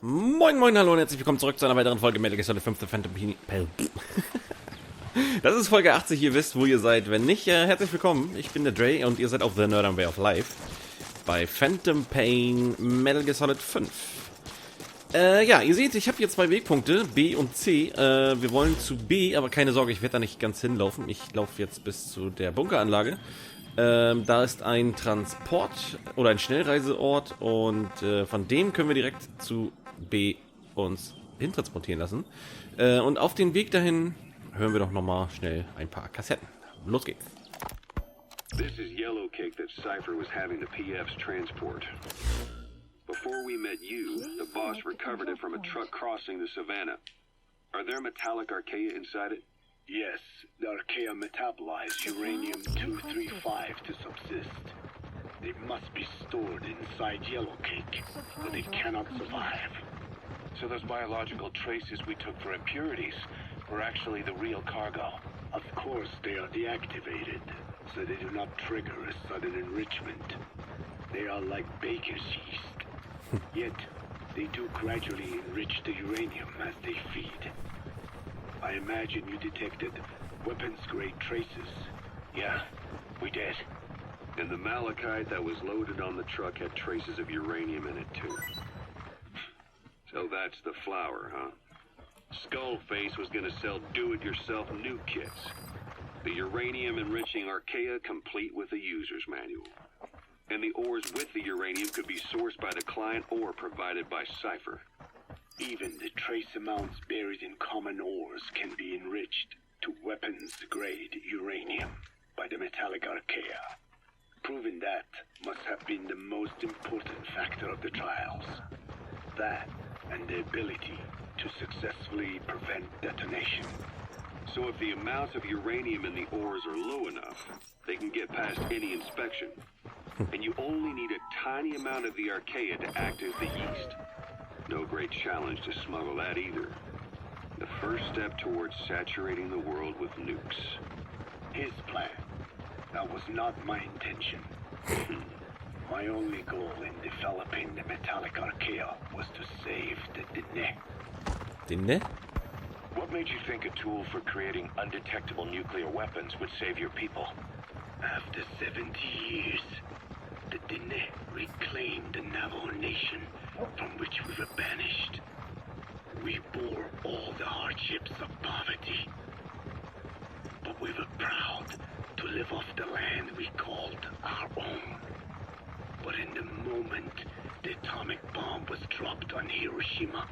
Moin moin, hallo und herzlich willkommen zurück zu einer weiteren Folge Metal Gear Solid 5 The Phantom Pain. Das ist Folge 80, ihr wisst, wo ihr seid. Wenn nicht, herzlich willkommen. Ich bin der Dre und ihr seid auf The Nerdern Way of Life bei Phantom Pain Metal Gear Solid 5. Ja, ihr seht, ich habe hier zwei Wegpunkte, B und C. Wir wollen zu B, aber keine Sorge, ich werde da nicht ganz hinlaufen. Ich laufe jetzt bis zu der Bunkeranlage. Da ist ein Transport- oder ein Schnellreiseort und von dem können wir direkt zu B uns hintransportieren lassen. Und auf den Weg dahin hören wir doch nochmal schnell ein paar Kassetten. Los geht's. This is yellow cake that Cypher was having the PF's transport. Before we met you, the boss recovered it from a truck crossing the savannah. Are there metallic archaea inside it? Yes, the archaea metabolize uranium-235 to subsist. They must be stored inside yellow cake, or they cannot survive. So those biological traces we took for impurities were actually the real cargo? Of course, they are deactivated, so they do not trigger a sudden enrichment. They are like baker's yeast. Yet, they do gradually enrich the uranium as they feed. I imagine you detected weapons-grade traces. Yeah, we did. And the malachite that was loaded on the truck had traces of uranium in it too. So that's the flower, huh? Skullface was gonna sell do-it-yourself nuke kits. The uranium-enriching archaea complete with a user's manual. And the ores with the uranium could be sourced by the client or provided by Cypher. Even the trace amounts buried in common ores can be enriched to weapons-grade uranium by the metallic archaea. Proving that must have been the most important factor of the trials. That and the ability to successfully prevent detonation. So if the amounts of uranium in the ores are low enough, they can get past any inspection. And you only need a tiny amount of the archaea to act as the yeast. No great challenge to smuggle that either. The first step towards saturating the world with nukes. His plan. That was not my intention. My only goal in developing the metallic archaea was to save the Dine. Dine? What made you think a tool for creating undetectable nuclear weapons would save your people? After 70 years, the Dine reclaimed the Navajo nation from which we were banished. We bore all the hardships of poverty, but we were proud to live off the land we called our own. But in the moment the atomic bomb was dropped on Hiroshima,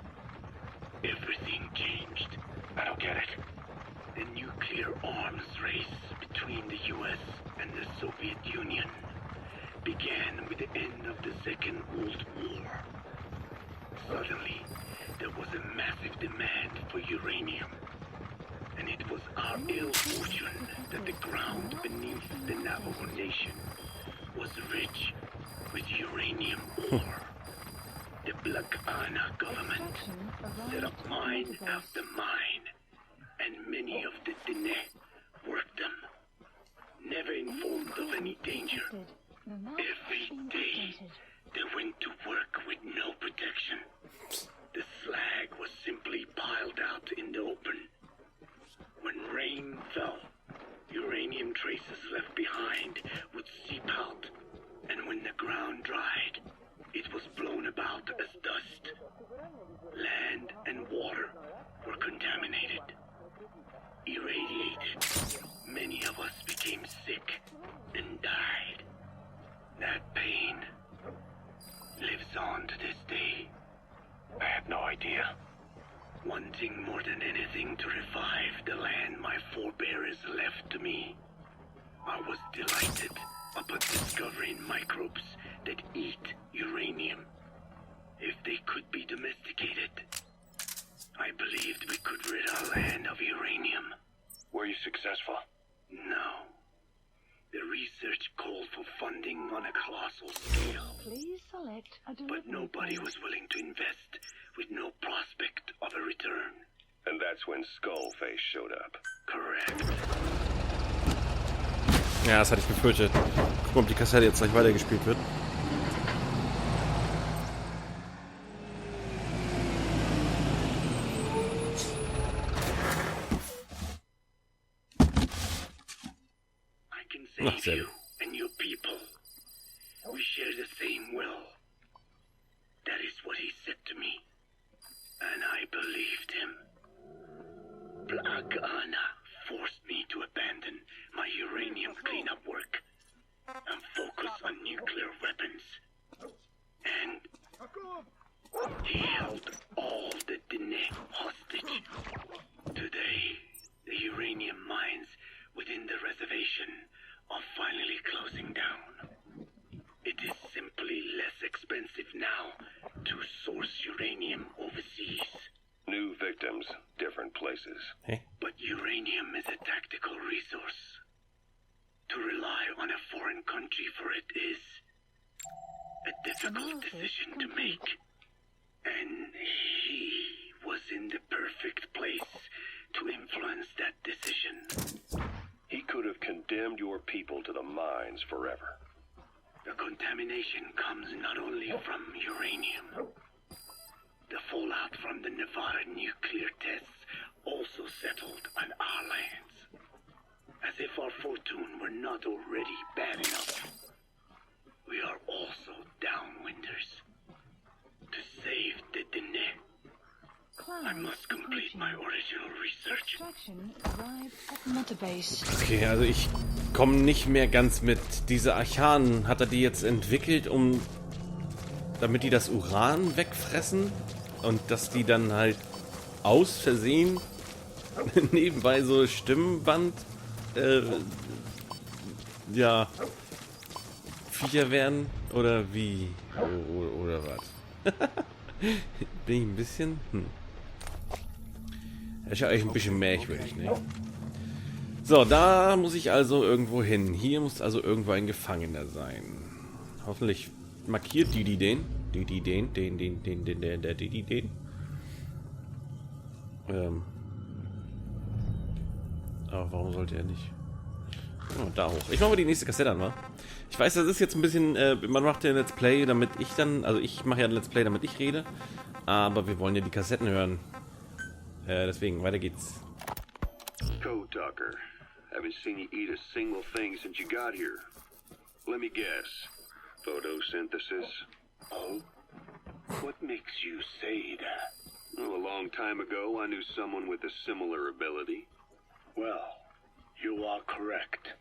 everything changed. I don't get it. The nuclear arms race between the US and the Soviet Union began with the end of the Second World War. Suddenly, there was a massive demand for uranium. And it was our ill fortune that the ground beneath the Navajo Nation was rich with uranium ore. The Black Ana government set up mine after mine, and many of the Dine worked them, never informed of any danger. Every day, they went to work with no protection. The slag was simply piled out in the open. When rain fell, uranium traces left behind would seep out, and when the ground dried, it was blown about as dust. Land and water were contaminated, irradiated. Many of us became sick and died. That pain lives on to this day. I had no idea. Wanting more than anything to revive the land my forebears left to me, I was delighted upon discovering microbes that eat uranium. If they could be domesticated, I believed we could rid our land of uranium. Were you successful? No. The research called for funding on a colossal scale. Please select a But nobody was willing to invest with no prospect of a return. And that's when Skullface showed up. Correct. Ja, das hatte ich befürchtet. Gucken, ob die Kassette jetzt gleich weitergespielt wird. save you and your people. We share the same will. That is what he said to me. And I believed him. Black Anna forced me to abandon my uranium cleanup work and focus on nuclear weapons. And he held all the Dene hostage. Today, the uranium mines within the reservation are finally closing down. It is simply less expensive now to source uranium overseas. New victims, different places. Hey. But uranium is a tactical resource. To rely on a foreign country for it is a difficult decision to make. And he was in the perfect place to influence that decision. He could have condemned your people to the mines forever. The contamination comes not only from uranium. The fallout from the Nevada nuclear tests also settled on our lands. As if our fortune were not already bad enough. We are also downwinders. To save the Dene, I must complete my original research. Okay, also ich komme nicht mehr ganz mit. Diese Archanen, hat er die jetzt entwickelt, damit die das Uran wegfressen? Und dass die dann halt aus Versehen nebenbei so Stimmband ja Viecher werden? Oder wie? Oder was? Bin ich ein bisschen? Das ist ja eigentlich ein bisschen merkwürdig, ne? So, da muss ich also irgendwo hin. Hier muss also irgendwo ein Gefangener sein. Hoffentlich markiert den. Aber warum sollte er nicht? Oh, da hoch. Ich mache mal die nächste Kassette an, wa? Ich weiß, das ist jetzt ein bisschen, man macht ja ein Let's Play, damit ich dann, also ich mache ja ein Let's Play, damit ich rede. Aber wir wollen ja die Kassetten hören. Deswegen, weiter geht's. Code Talker. Haven't seen you eat a single thing since you got here. Let me guess. Photosynthesis? Oh? What makes you say that? Well, a long time ago, I knew someone with a similar ability. Well, you are correct.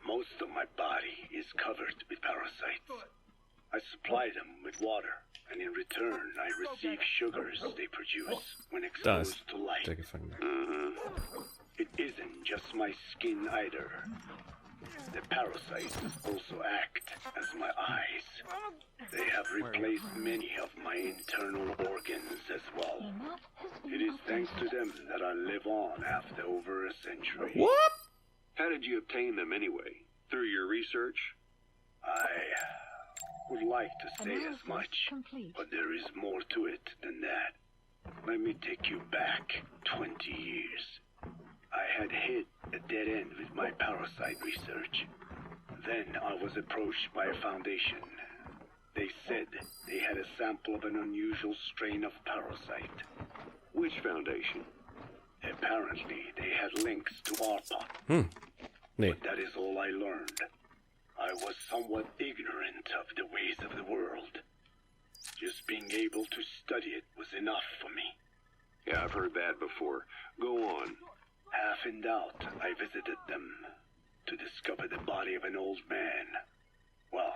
Most of my body is covered with parasites. I supply them with water, and in return, I receive sugars they produce when exposed to light. It isn't just my skin either. The parasites also act as my eyes. They have replaced many of my internal organs as well. It is thanks to them that I live on after over a century. What? How did you obtain them anyway? Through your research? I would like to say as much, but there is more to it than that. Let me take you back 20 years. I had hit a dead end with my parasite research. Then I was approached by a foundation. They said they had a sample of an unusual strain of parasite. Which foundation? Apparently, they had links to ARPA. Nee. But that is all I learned. I was somewhat ignorant of the ways of the world. Just being able to study it was enough for me. Yeah, I've heard that before. Go on. Half in doubt, I visited them to discover the body of an old man. Well,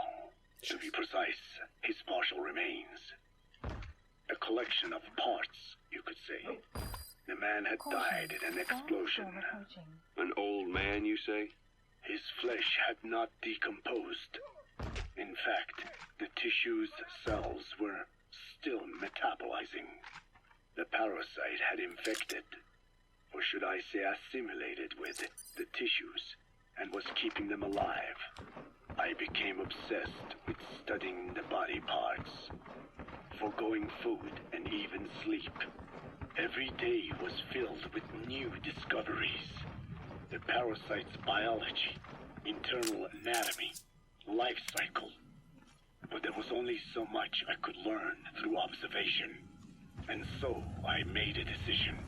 to be precise, his partial remains. A collection of parts, you could say. The man had died in an explosion. An old man, you say? His flesh had not decomposed. In fact, the tissue's cells were still metabolizing. The parasite had infected, or should I say assimilated with, the tissues, and was keeping them alive. I became obsessed with studying the body parts, foregoing food and even sleep. Every day was filled with new discoveries. The parasite's biology, internal anatomy, life cycle. But there was only so much I could learn through observation. And so I made a decision.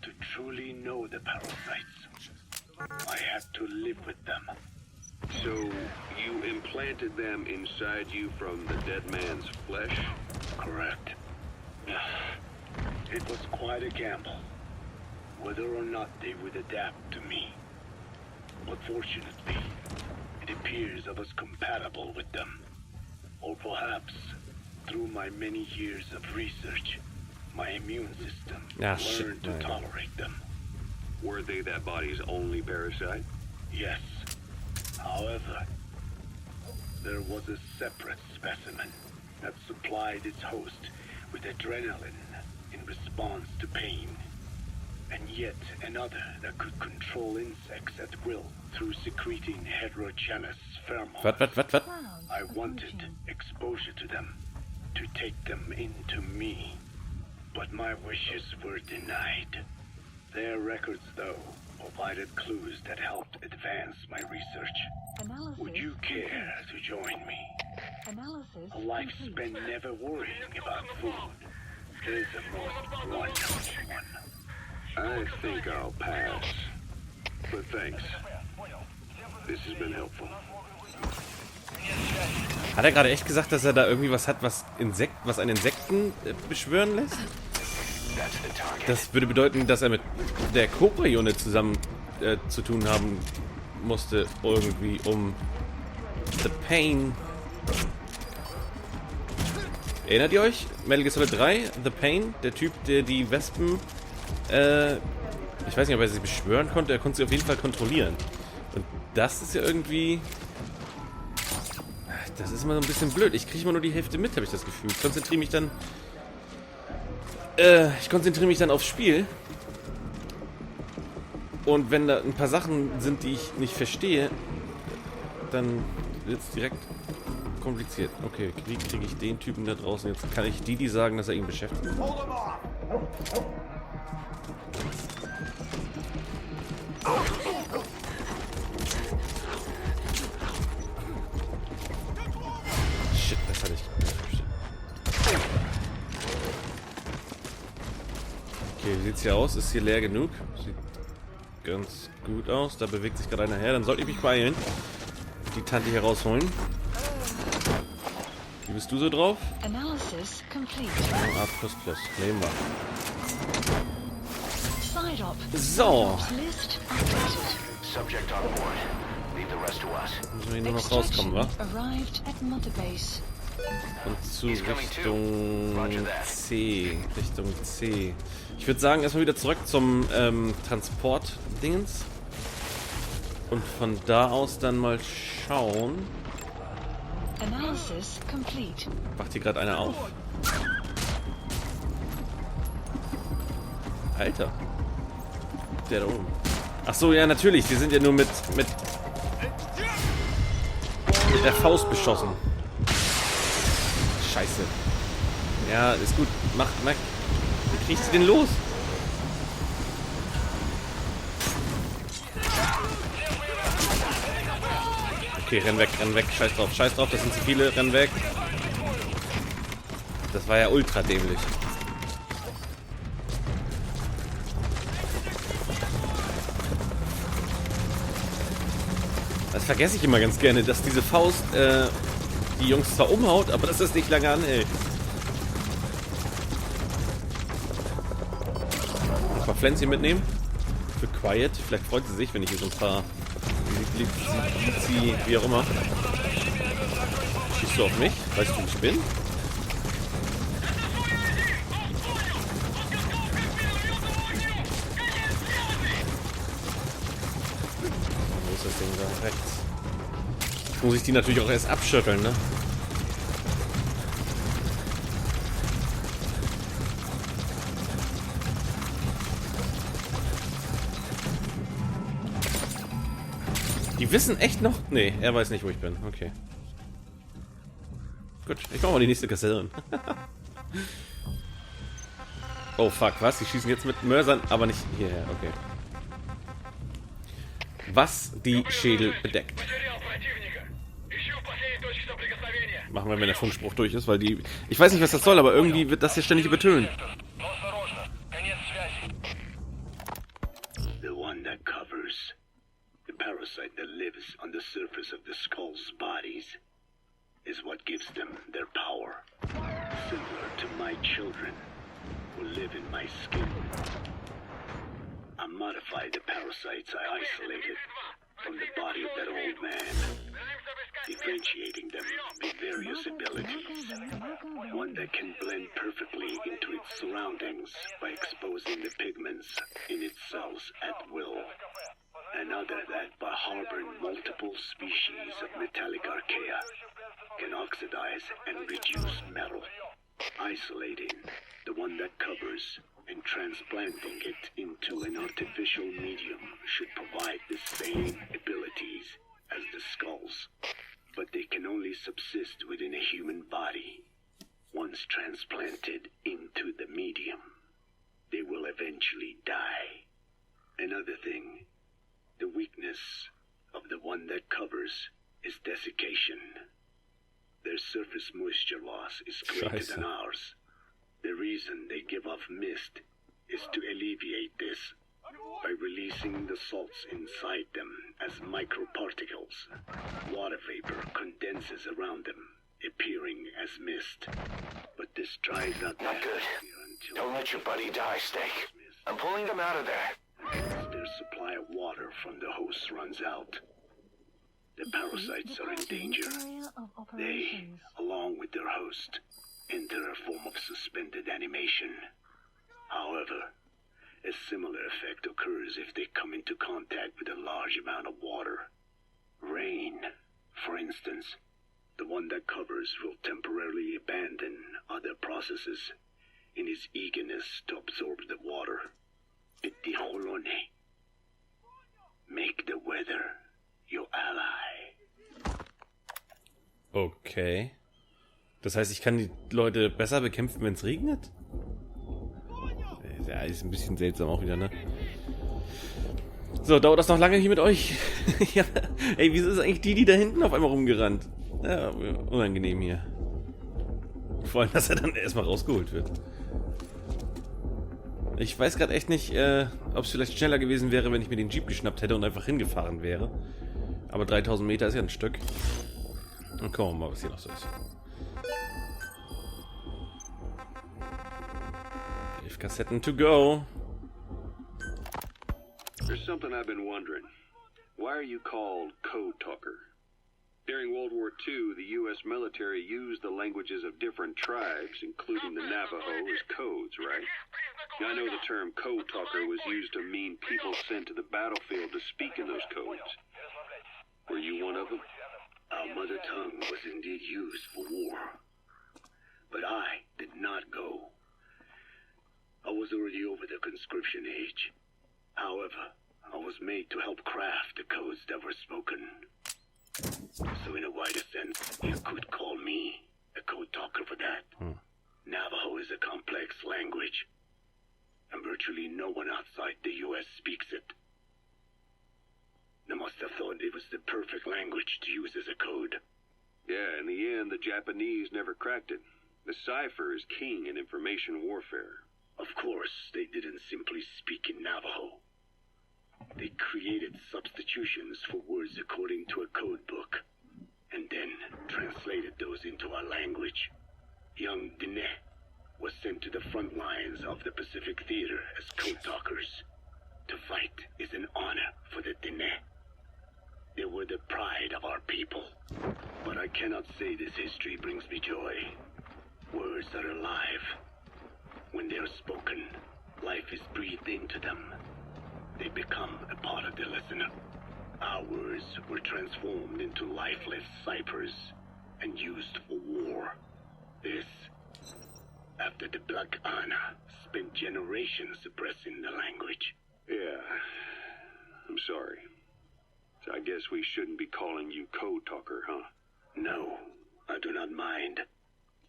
To truly know the parasites, I had to live with them, So, you implanted them inside you from the dead man's flesh? Correct. It was quite a gamble, whether or not they would adapt to me. But fortunately, it appears I was compatible with them. Or perhaps, through my many years of research, my immune system learned to tolerate them. Were they that body's only parasite? Yes. However, there was a separate specimen that supplied its host with adrenaline in response to pain, and yet another that could control insects at will through secreting heterogeneous pheromones. What? I wanted exposure to them, to take them into me, but my wishes were denied. Their records, though, provided clues that helped advance my research. Would you care to join me? A life spent never worrying about food is a most wonderful one. I think I'll pass. But thanks. This has been helpful. Hat er gerade echt gesagt, dass er da irgendwie was hat, was einen Insekten beschwören lässt? Das würde bedeuten, dass er mit der Cobra-Unit zusammen zu tun haben musste, irgendwie, um The Pain. Erinnert ihr euch? Metal Gear Solid 3, The Pain, der Typ, der die Wespen, ich weiß nicht, ob er sie beschwören konnte, er konnte sie auf jeden Fall kontrollieren. Und das ist ja irgendwie... Das ist immer so ein bisschen blöd. Ich kriege immer nur die Hälfte mit, habe ich das Gefühl. Ich konzentriere mich dann aufs Spiel. Und wenn da ein paar Sachen sind, die ich nicht verstehe, dann wird es direkt kompliziert. Okay, wie kriege ich den Typen da draußen? Jetzt kann ich die sagen, dass er ihn beschäftigt. Shit, das hatte ich nicht verstanden. Okay, wie sieht's hier aus? Ist hier leer genug? Sieht ganz gut aus. Da bewegt sich gerade einer her. Dann sollte ich mich beeilen. Die Tante hier rausholen. Wie bist du so drauf? Analysis complete. A++. Nehmen wir. So. Subject on board. Leave the rest to us. Müssen wir hier nur noch rauskommen, wa? Und zu Richtung C. Richtung C. Ich würde sagen, erstmal wieder zurück zum Transport-Dingens. Und von da aus dann mal schauen. Analysis complete. Wacht hier gerade einer auf? Alter. Der da oben. Ach so, ja, natürlich. Die sind ja nur mit der Faust beschossen. Scheiße. Ja, ist gut. Mach. Wie kriegst du den los? Okay, renn weg. Scheiß drauf, das sind zu viele, renn weg. Das war ja ultra dämlich. Das vergesse ich immer ganz gerne, dass diese Faust die Jungs zwar umhaut, aber dass das nicht lange anhält. Ein paar Pflänzchen mitnehmen. Für Quiet. Vielleicht freut sie sich, wenn ich hier so ein paar... wie auch immer. Schießt du auf mich? Weißt du, wo ich bin? Wo ist das Ding da? Rechts. Jetzt muss ich die natürlich auch erst abschütteln, ne? Die wissen echt noch... Nee, er weiß nicht, wo ich bin. Okay. Gut, ich mach mal die nächste Kassiererin. Oh fuck, was? Die schießen jetzt mit Mörsern, aber nicht hierher. Okay. Was die Schädel bedeckt. Machen wir, wenn der Funkspruch durch ist, weil die... Ich weiß nicht, was das soll, aber irgendwie wird das hier ständig übertönt. The one that covers the parasite. parasite that lives on the surface of the skull's bodies is what gives them their power. Similar to my children who live in my skin. I modified the parasites I isolated from the body of that old man, differentiating them with various abilities. One that can blend perfectly into its surroundings by exposing the pigments in its cells at will. Another that, by harboring multiple species of metallic archaea, can oxidize and reduce metal. Isolating the one that covers and transplanting it into an artificial medium should provide the same abilities as the skulls, but they can only subsist within a human body. Once transplanted into the medium, they will eventually die. Another thing, the weakness of the one that covers is desiccation. Their surface moisture loss is greater than ours. The reason they give off mist is to alleviate this by releasing the salts inside them as microparticles. Water vapor condenses around them, appearing as mist. But this dries out Not good. Don't let your buddy die, Snake. I'm pulling them out of there. As their supply of water from the host runs out, the parasites are in danger. They, along with their host, enter a form of suspended animation. However, a similar effect occurs if they come into contact with a large amount of water. Rain, for instance. The one that covers will temporarily abandon other processes in his eagerness to absorb the water. Make the weather your ally. Okay. Das heißt, ich kann die Leute besser bekämpfen, wenn es regnet? Ja, ist ein bisschen seltsam auch wieder, ne? So, dauert das noch lange hier mit euch? Ja, ey, wieso ist eigentlich die da hinten auf einmal rumgerannt? Ja, unangenehm hier. Vor allem, dass er dann erstmal rausgeholt wird. Ich weiß gerade echt nicht, ob es vielleicht schneller gewesen wäre, wenn ich mir den Jeep geschnappt hätte und einfach hingefahren wäre. Aber 3000 Meter ist ja ein Stück. Dann gucken wir mal, was hier noch so ist. 11 Kassetten to go. There's something I've been wondering. Why are you called Code Talker? During World War II, the U.S. military used the languages of different tribes, including the Navajo, as codes, right? Now, I know the term Code Talker was used to mean people sent to the battlefield to speak in those codes. Were you one of them? Our mother tongue was indeed used for war. But I did not go. I was already over the conscription age. However, I was made to help craft the codes that were spoken. So in a wider sense, you could call me a code talker for that. Navajo is a complex language, and virtually no one outside the U.S. speaks it. They must have thought it was the perfect language to use as a code. Yeah, in the end, the Japanese never cracked it. The cipher is king in information warfare. Of course, they didn't simply speak in Navajo. They created substitutions for words according to a code book, and then translated those into our language. Young Dene was sent to the front lines of the Pacific Theater as code talkers. To fight is an honor for the Dene. They were the pride of our people. But I cannot say this history brings me joy. Words are alive. When they are spoken, life is breathed into them. They become a part of the listener. Our words were transformed into lifeless ciphers and used for war. This, after the Black Ana spent generations suppressing the language. Yeah, I'm sorry. So I guess we shouldn't be calling you Code Talker, huh? No, I do not mind.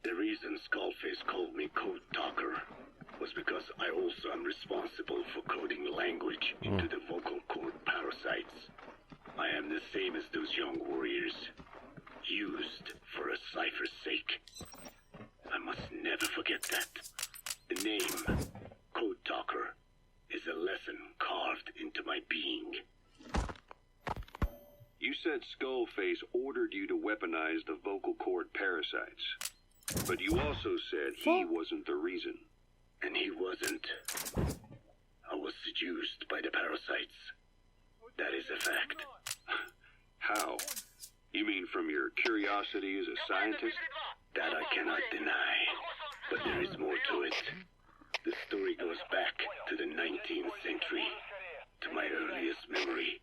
The reason Skullface called me Code Talker was because I also am responsible for coding language into the vocal cord parasites. I am the same as those young warriors, used for a cipher's sake. I must never forget that. The name, Code Talker, is a lesson carved into my being. weaponized the vocal cord parasites. But you also said he wasn't the reason. And he wasn't. I was seduced by the parasites. That is a fact. How? You mean from your curiosity as a scientist? That I cannot deny. But there is more to it. The story goes back to the 19th century, to my earliest memory.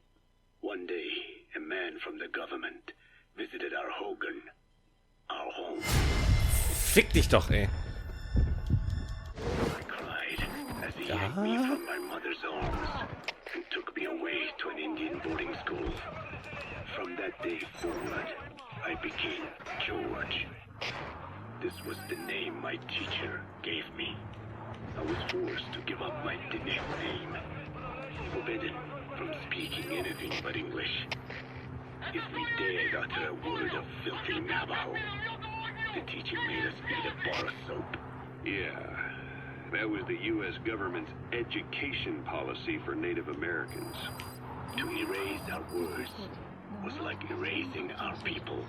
One day, a man from the government visited our Hogan, our home. Fick dich doch, ey. I cried as he yanked me from my mother's arms and took me away to an Indian boarding school. From that day forward, I became George. This was the name my teacher gave me. I was forced to give up my Diné name, forbidden from speaking anything but English. If we dared utter a word of filthy Navajo, the teacher made us eat a bar of soap. Yeah, that was the U.S. government's education policy for Native Americans. To erase our words was like erasing our people.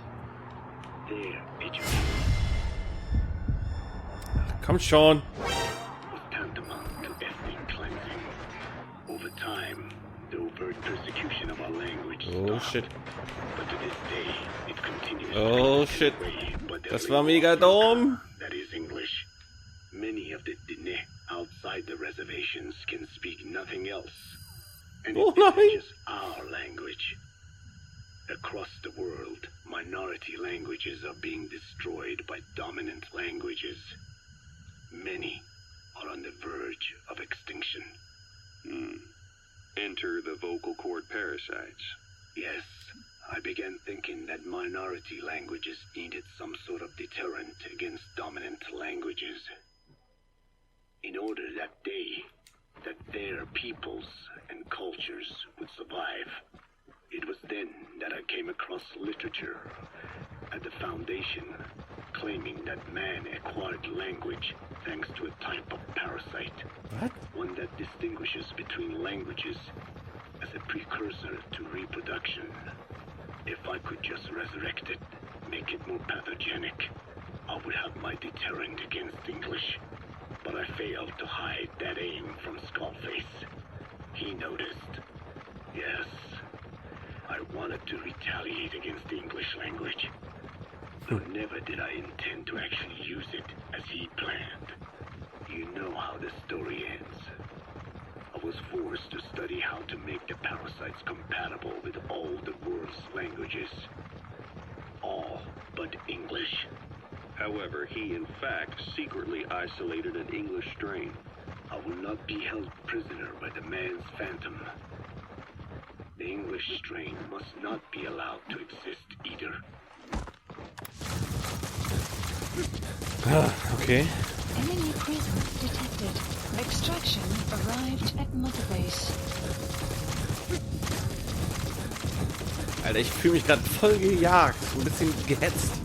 Their education Komm schon. was tantamount to ethnic cleansing. Over time, the overt persecution of our language stopped. Shit. But to this day, it continues. Oh, to shit. way, but Das there war is mega dumm. That is English. Many of the Diné outside the reservations can speak nothing else. And Oh, it nein. manages our language. Across the world, minority languages are being destroyed by dominant languages. Many are on the verge of extinction. Enter the vocal cord parasites. Yes, I began thinking that minority languages needed some sort of deterrent against dominant languages. In order that their peoples and cultures would survive. It was then that I came across literature at the foundation claiming that man acquired language thanks to a type of parasite. What? One that distinguishes between languages as a precursor to reproduction. If I could just resurrect it, make it more pathogenic, I would have my deterrent against English. But I failed to hide that aim from Skullface. He noticed. Yes, I wanted to retaliate against the English language. Though never did I intend to actually use it as he planned. You know how the story ends. I was forced to study how to make the parasites compatible with all the world's languages. All but English. However, he in fact secretly isolated an English strain. I will not be held prisoner by the man's phantom. The English strain must not be allowed to exist either. Okay. Enemy presence detected. Extraction arrived at Mother Base. Alter, ich fühle mich gerade voll gejagt. Ein bisschen gehetzt.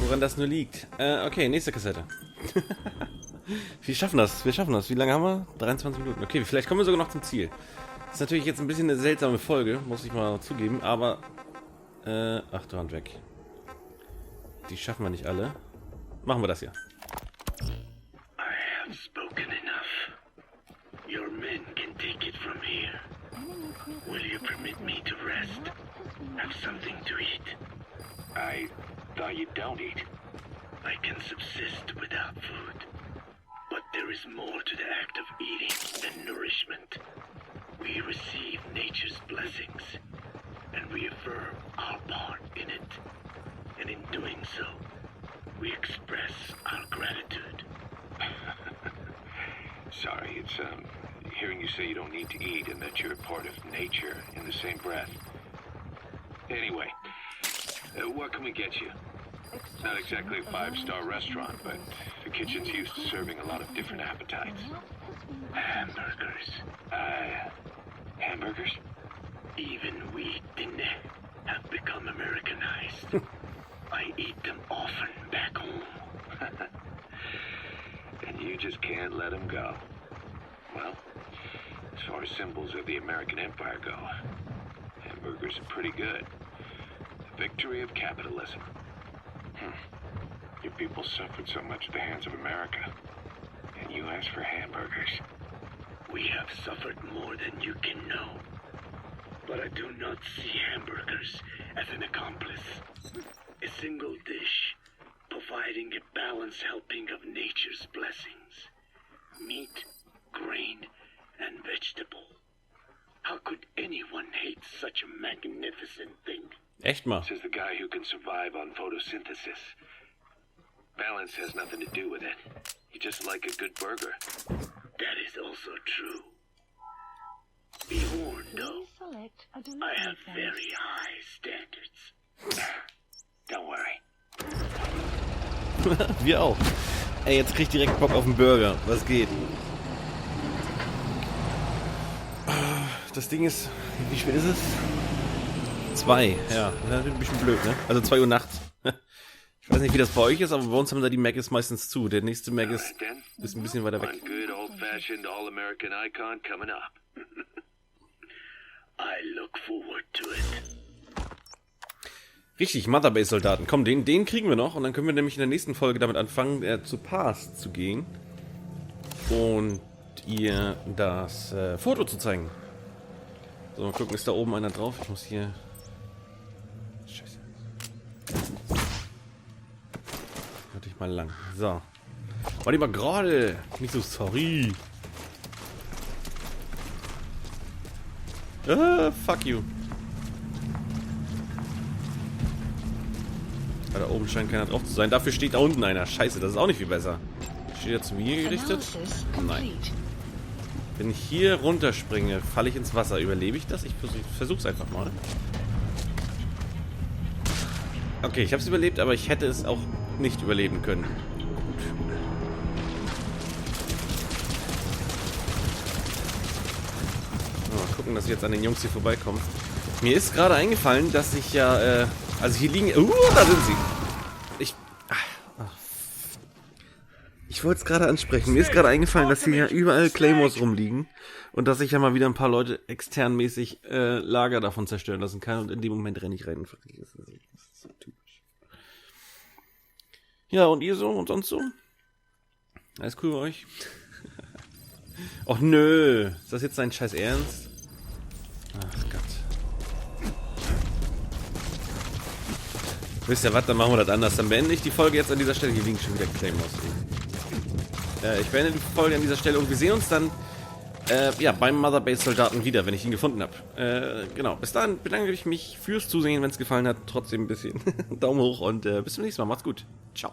Woran das nur liegt. Okay, nächste Kassette. Wir schaffen das. Wie lange haben wir? 23 Minuten. Okay, vielleicht kommen wir sogar noch zum Ziel. Das ist natürlich jetzt ein bisschen eine seltsame Folge, muss ich mal zugeben, aber... ach, du Hand weg. Die schaffen wir nicht alle. Machen wir das hier. I have spoken enough. Your men can take it from here. Will you permit me to rest? Have something to eat? I thought you don't eat. I can subsist without food. But there is more to the act of eating than nourishment. We receive nature's blessings and reaffirm our part in it. And in doing so, we express our gratitude. Sorry, it's hearing you say you don't need to eat and that you're part of nature in the same breath. Anyway, what can we get you? Not exactly a five-star restaurant, but the kitchen's used to serving a lot of different appetites. Hamburgers. Hamburgers? Even we Diné have become Americanized. I eat them often back home. And you just can't let them go. Well, as far as symbols of the American Empire go, hamburgers are pretty good. Victory of capitalism. Your people suffered so much at the hands of America. And you asked for hamburgers. We have suffered more than you can know. But I do not see hamburgers as an accomplice. A single dish, providing a balanced helping of nature's blessings. Meat, grain, and vegetable. How could anyone hate such a magnificent thing? Echt mal. Says the guy who can survive on photosynthesis. Balance has nothing to do with it. You just like a good burger. That is also true. Be warned, though. Select a I delivery have phase. very high standards. Don't worry. Wir auch. Ey, jetzt krieg ich direkt Bock auf einen Burger. Was geht? Das Ding ist... Wie spät ist es? 2. Ja, das ist ein bisschen blöd, ne? Also 2 Uhr nachts. Ich weiß nicht, wie das bei euch ist, aber bei uns haben da die Macs meistens zu. Der nächste Mac ist ein bisschen weiter weg. One good old-fashioned all-American icon coming up. I look forward to it. Richtig, Motherbase-Soldaten. Komm, den kriegen wir noch. Und dann können wir nämlich in der nächsten Folge damit anfangen, zu Past zu gehen. Und ihr das Foto zu zeigen. So, mal gucken, ist da oben einer drauf? Ich muss hier... Scheiße. Warte ich mal lang. So. Warte mal gerade. Nicht so sorry. Fuck you. Da oben scheint keiner drauf zu sein. Dafür steht da unten einer. Scheiße, das ist auch nicht viel besser. Steht er zu mir gerichtet? Nein. Wenn ich hier runterspringe, falle ich ins Wasser. Überlebe ich das? Ich versuch's einfach mal. Okay, ich habe es überlebt, aber ich hätte es auch nicht überleben können. Gut. Mal gucken, dass wir jetzt an den Jungs hier vorbeikommen. Mir ist gerade eingefallen, dass ich ja... also hier liegen... da sind sie. Ich wollte es gerade ansprechen. Mir ist gerade eingefallen, dass hier ja überall Claymores rumliegen. Und dass ich ja mal wieder ein paar Leute externmäßig Lager davon zerstören lassen kann. Und in dem Moment renne ich rein und vergesse es. Das ist so typisch. Ja, und ihr so und sonst so? Alles cool bei euch? Och nö. Ist das jetzt dein scheiß Ernst? Ach Gott. Wisst ihr was, dann machen wir das anders. Dann beende ich die Folge jetzt an dieser Stelle. Hier liegen schon wieder Claymores. Ich beende die Folge an dieser Stelle und wir sehen uns dann ja, beim Motherbase-Soldaten wieder, wenn ich ihn gefunden habe. Genau, bis dahin bedanke ich mich fürs Zusehen, wenn es gefallen hat. Trotzdem ein bisschen Daumen hoch und bis zum nächsten Mal. Macht's gut. Ciao.